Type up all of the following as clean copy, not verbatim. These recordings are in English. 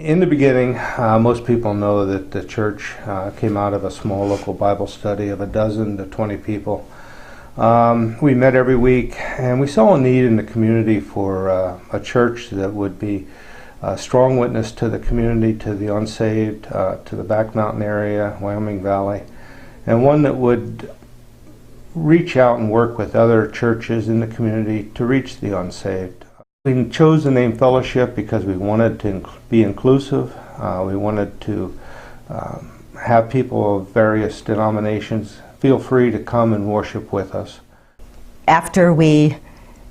In the beginning, most people know that the church came out of a small local Bible study of 12 to 20 people. We met every week, and we saw a need in the community for a church that would be a strong witness to the community, to the unsaved, to the Back Mountain area, Wyoming Valley, and one that would reach out and work with other churches in the community to reach the unsaved. We chose the name Fellowship because we wanted to be inclusive. We wanted to have people of various denominations feel free to come and worship with us. After we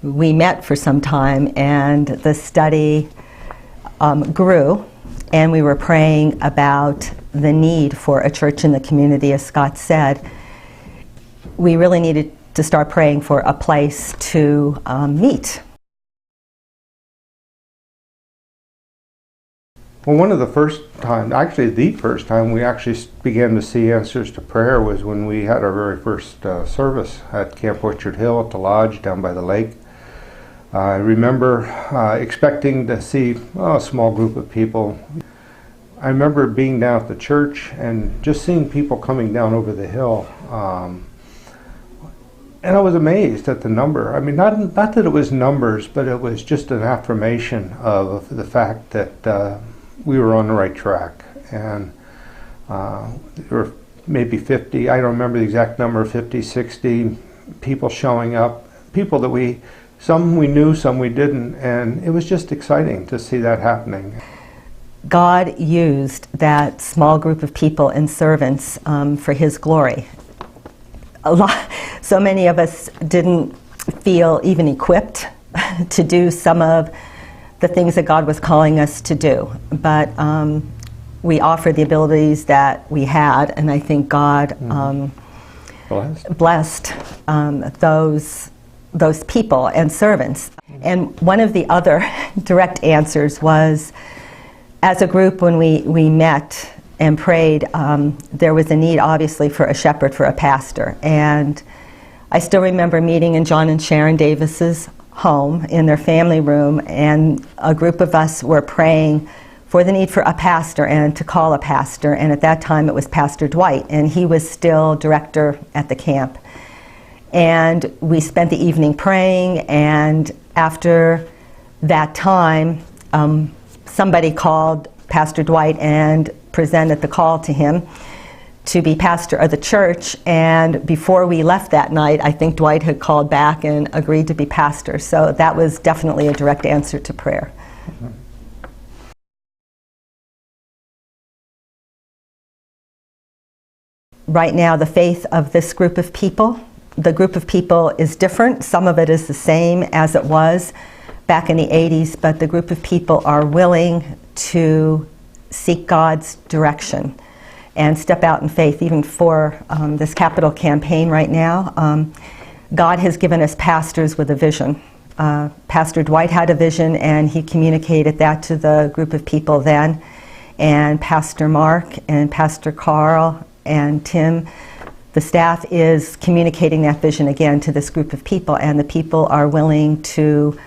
met for some time and the study grew, and we were praying about the need for a church in the community, as Scott said, we really needed to start praying for a place to meet. Well, one of the first time, actually the first time we actually began to see answers to prayer was when we had our very first service at Camp Orchard Hill at the lodge down by the lake. I remember expecting to see a small group of people. I remember being down at the church and just seeing people coming down over the hill. And I was amazed at the number. I mean, not that it was numbers, but it was just an affirmation of the fact that we were on the right track. And there were maybe 50, I don't remember the exact number, 50, 60 people showing up, people that some we knew, some we didn't, and it was just exciting to see that happening. God used that small group of people and servants for His glory. So many of us didn't feel even equipped to do some of the things that God was calling us to do, but we offered the abilities that we had, and I think God blessed those people and servants. And one of the other direct answers was, as a group, when we met and prayed, there was a need, obviously, for a shepherd, for a pastor. And I still remember meeting in John and Sharon Davis's home in their family room, and a group of us were praying for the need for a pastor and to call a pastor. And at that time, it was Pastor Dwight, and he was still director at the camp. And we spent the evening praying, and after that time, somebody called Pastor Dwight and presented the call to him to be pastor of the church. And before we left that night, I think Dwight had called back and agreed to be pastor. So that was definitely a direct answer to prayer. Mm-hmm. Right now, the faith of this group of people, the group of people is different. Some of it is the same as it was back in the 80s, but the group of people are willing to seek God's direction and step out in faith, even for this capital campaign right now. God has given us pastors with a vision. Pastor Dwight had a vision, and he communicated that to the group of people then. And Pastor Mark and Pastor Carl and Tim, the staff is communicating that vision again to this group of people, and the people are willing to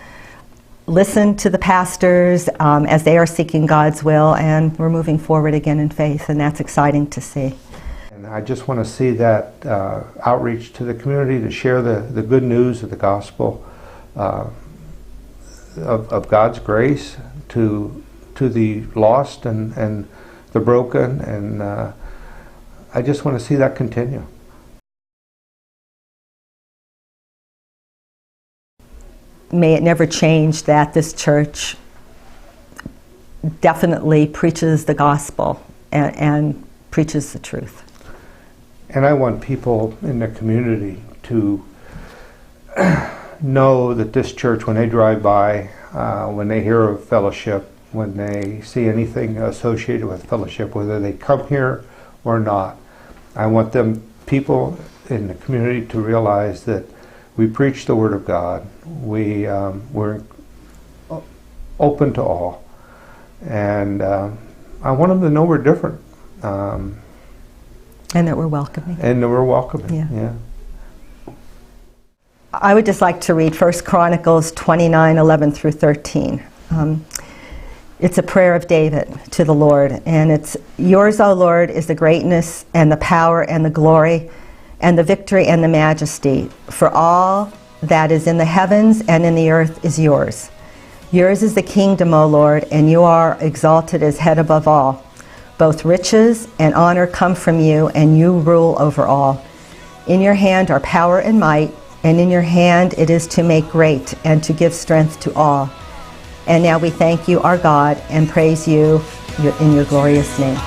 listen to the pastors as they are seeking God's will, and we're moving forward again in faith, and that's exciting to see. And I just want to see that outreach to the community to share the good news of the gospel of God's grace to the lost and the broken, and I just want to see that continue. May it never change that this church definitely preaches the gospel and preaches the truth. And I want people in the community to know that this church, when they drive by, when they hear of Fellowship, when they see anything associated with Fellowship, whether they come here or not, I want people in the community to realize that we preach the Word of God. We're open to all. And I want them to know we're different. And that we're welcoming. And that we're welcoming, yeah. I would just like to read 1 Chronicles 29:11 through 13. It's a prayer of David to the Lord, and it's, yours, O Lord, is the greatness and the power and the glory and the victory and the majesty. For all that is in the heavens and in the earth is yours. Yours is the kingdom, O Lord, and you are exalted as head above all. Both riches and honor come from you, and you rule over all. In your hand are power and might, and in your hand it is to make great and to give strength to all. And now we thank you, our God, and praise you in your glorious name.